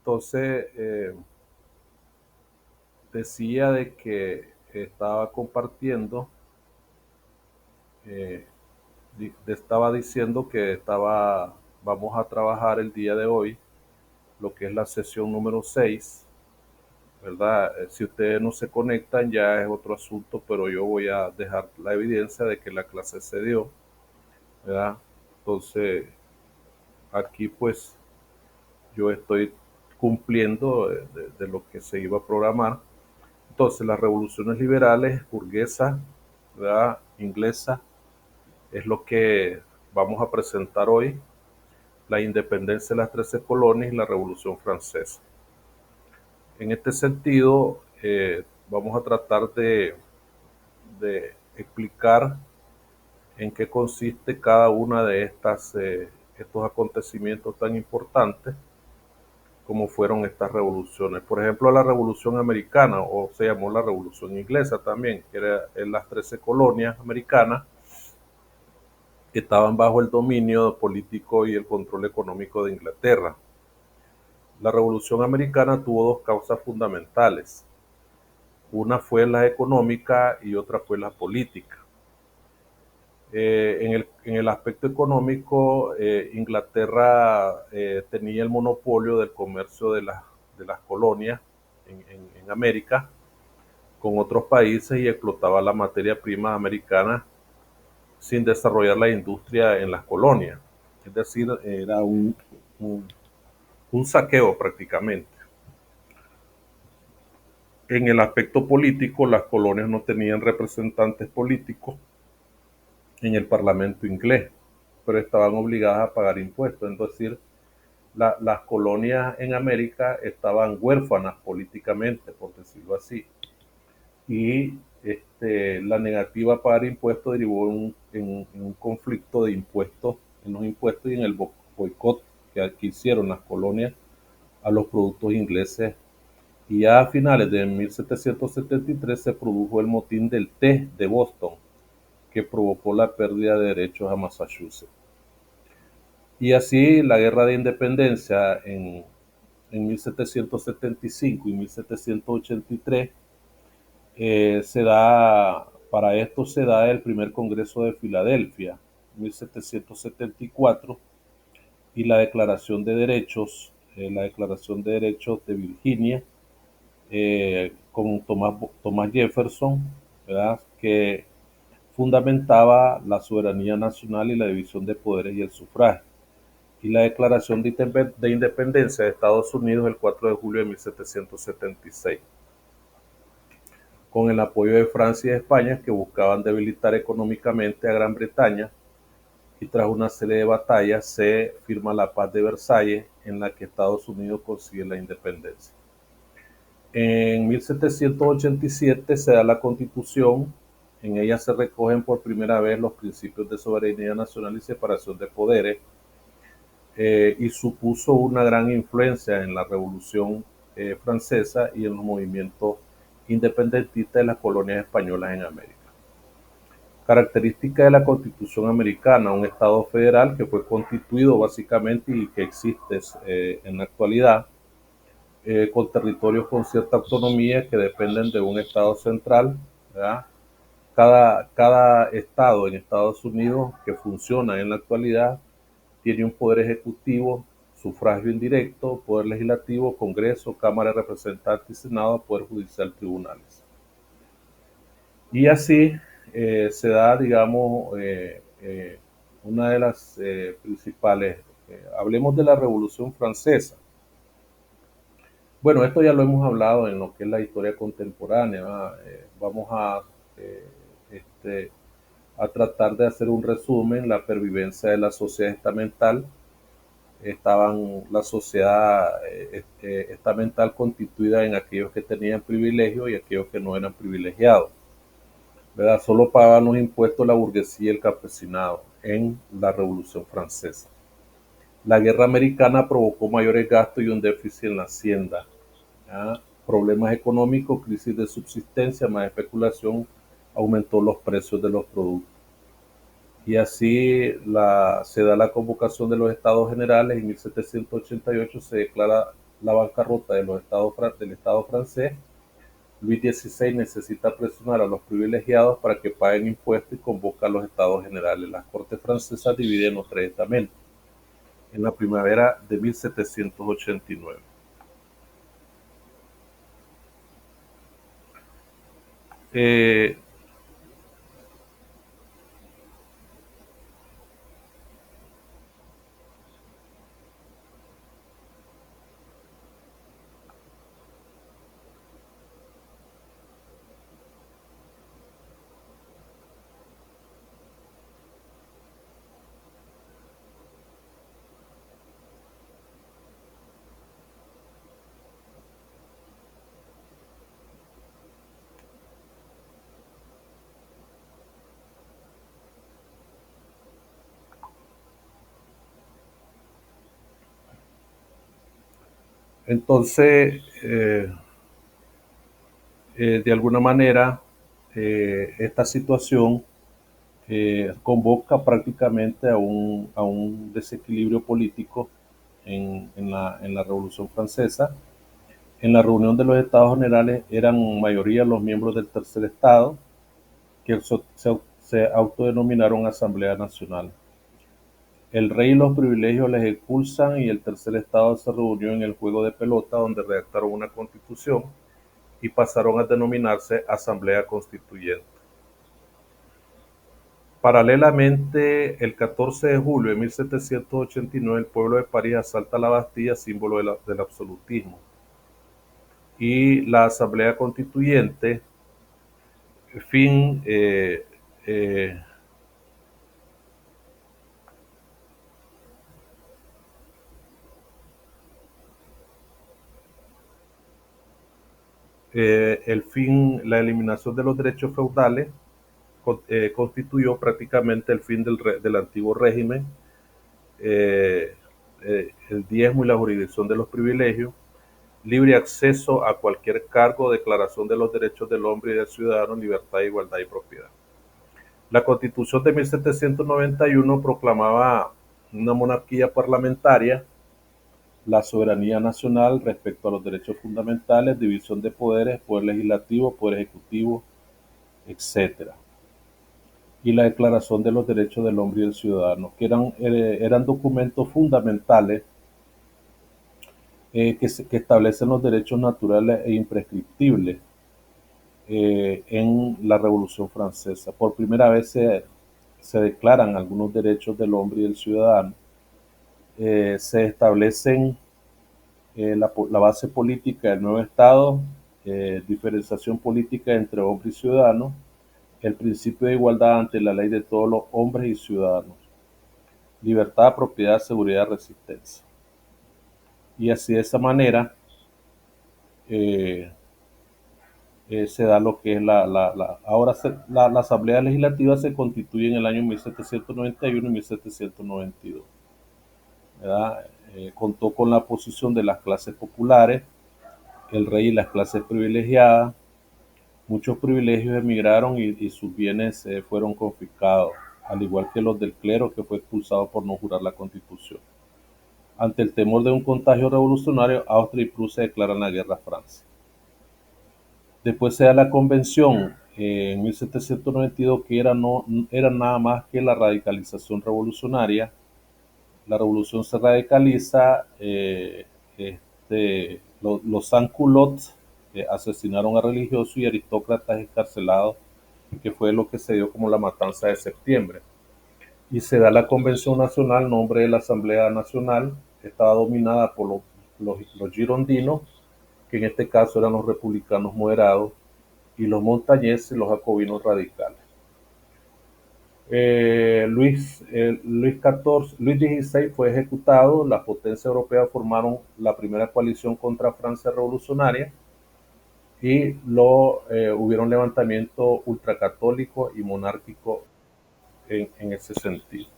Entonces, decía de que estaba compartiendo, eh, estaba diciendo que vamos a trabajar el día de hoy, lo que es la sesión número 6, ¿verdad? Si ustedes no se conectan ya es otro asunto, pero yo voy a dejar la evidencia de que la clase se dio, ¿verdad? Entonces, aquí pues yo estoy cumpliendo de lo que se iba a programar. Entonces, las revoluciones liberales, burguesa, ¿verdad? Inglesa, es lo que vamos a presentar hoy, la independencia de las 13 colonias y la Revolución Francesa. En este sentido, vamos a tratar de explicar en qué consiste cada una de estos acontecimientos tan importantes como fueron estas revoluciones. Por ejemplo, la Revolución Americana, o se llamó la Revolución Inglesa también, que era en las 13 colonias americanas que estaban bajo el dominio político y el control económico de Inglaterra. La Revolución Americana tuvo dos causas fundamentales. Una fue la económica y otra fue la política. En el aspecto económico, Inglaterra tenía el monopolio del comercio de las colonias en América con otros países y explotaba la materia prima americana sin desarrollar la industria en las colonias. Es decir, era un saqueo prácticamente. En el aspecto político, las colonias no tenían representantes políticos en el Parlamento inglés, pero estaban obligadas a pagar impuestos. Es decir, las colonias en América estaban huérfanas políticamente, por decirlo así. Y la negativa a pagar impuestos derivó en un conflicto de impuestos, en los impuestos y en el boicot que hicieron las colonias a los productos ingleses. Y ya a finales de 1773 se produjo el motín del té de Boston, que provocó la pérdida de derechos a Massachusetts. Y así la guerra de independencia en 1775 y 1783 para esto se da el primer Congreso de Filadelfia, 1774, y la Declaración de Derechos de Virginia, con Thomas Jefferson, ¿verdad? Que fundamentaba la soberanía nacional y la división de poderes y el sufragio. Y la Declaración de Independencia de Estados Unidos el 4 de julio de 1776, con el apoyo de Francia y de España, que buscaban debilitar económicamente a Gran Bretaña, y tras una serie de batallas se firma la Paz de Versalles, en la que Estados Unidos consigue la independencia. En 1787 se da la Constitución. En ella se recogen por primera vez los principios de soberanía nacional y separación de poderes, y supuso una gran influencia en la Revolución Francesa y en los movimientos independentistas de las colonias españolas en América. Característica de la Constitución americana: un Estado federal que fue constituido básicamente y que existe en la actualidad, con territorios con cierta autonomía que dependen de un Estado central, ¿verdad? Cada estado en Estados Unidos que funciona en la actualidad tiene un poder ejecutivo, sufragio indirecto, poder legislativo, Congreso, Cámara de Representantes y Senado, poder judicial, tribunales. Y así se da, digamos, una de las principales. Hablemos de la Revolución Francesa. Bueno, esto ya lo hemos hablado en lo que es la historia contemporánea. Vamos eh, este, a tratar de hacer un resumen: la pervivencia de la sociedad estamental. La sociedad estamental constituida en aquellos que tenían privilegios y aquellos que no eran privilegiados, ¿verdad? Solo pagaban los impuestos la burguesía y el campesinado en la Revolución Francesa. La guerra americana provocó mayores gastos y un déficit en la hacienda, ¿ya? Problemas económicos, crisis de subsistencia, más especulación, aumentó los precios de los productos. Y así se da la convocación de los Estados Generales. En 1788 se declara la bancarrota del Estado francés, Luis XVI necesita presionar a los privilegiados para que paguen impuestos y convoca a los estados generales. Las cortes francesas dividen los tres estamentos en la primavera de 1789. Eh, entonces, de alguna manera, esta situación convoca prácticamente a un desequilibrio político en la Revolución Francesa. En la reunión de los Estados Generales eran mayoría los miembros del Tercer Estado, que se autodenominaron Asamblea Nacional. El rey y los privilegios les expulsan y el Tercer Estado se reunió en el juego de pelota donde redactaron una constitución y pasaron a denominarse Asamblea Constituyente. Paralelamente, el 14 de julio de 1789, el pueblo de París asalta la Bastilla, símbolo del absolutismo. Y la Asamblea Constituyente, fin, la eliminación de los derechos feudales constituyó prácticamente el fin del antiguo régimen, el diezmo y la jurisdicción de los privilegios, libre acceso a cualquier cargo, declaración de los derechos del hombre y del ciudadano, libertad, igualdad y propiedad. La Constitución de 1791 proclamaba una monarquía parlamentaria, la soberanía nacional respecto a los derechos fundamentales, división de poderes, poder legislativo, poder ejecutivo, etcétera, y la Declaración de los Derechos del Hombre y del Ciudadano, que eran documentos fundamentales que establecen los derechos naturales e imprescriptibles en la Revolución Francesa. Por primera vez se declaran algunos derechos del hombre y del ciudadano, se establecen la base política del nuevo Estado, diferenciación política entre hombre y ciudadano, el principio de igualdad ante la ley de todos los hombres y ciudadanos, libertad, propiedad, seguridad, resistencia. Y así de esa manera eh, se da lo que es ahora la Asamblea Legislativa se constituye en el año 1791 y 1792. ¿Verdad? Contó con la oposición de las clases populares, el rey y las clases privilegiadas. Muchos privilegios emigraron y sus bienes fueron confiscados, al igual que los del clero que fue expulsado por no jurar la Constitución. Ante el temor de un contagio revolucionario, Austria y Prusia declaran la guerra a Francia. Después se da la convención en 1792, que era nada más que la radicalización revolucionaria. La revolución se radicaliza, los sans-culottes asesinaron a religiosos y aristócratas escarcelados, que fue lo que se dio como la matanza de septiembre. Y se da la Convención Nacional, nombre de la Asamblea Nacional, que estaba dominada por los girondinos, que en este caso eran los republicanos moderados, y los montañeses y los jacobinos radicales. Luis XVI fue ejecutado, las potencias europeas formaron la primera coalición contra Francia revolucionaria y hubieron levantamientos ultracatólicos y monárquicos en ese sentido.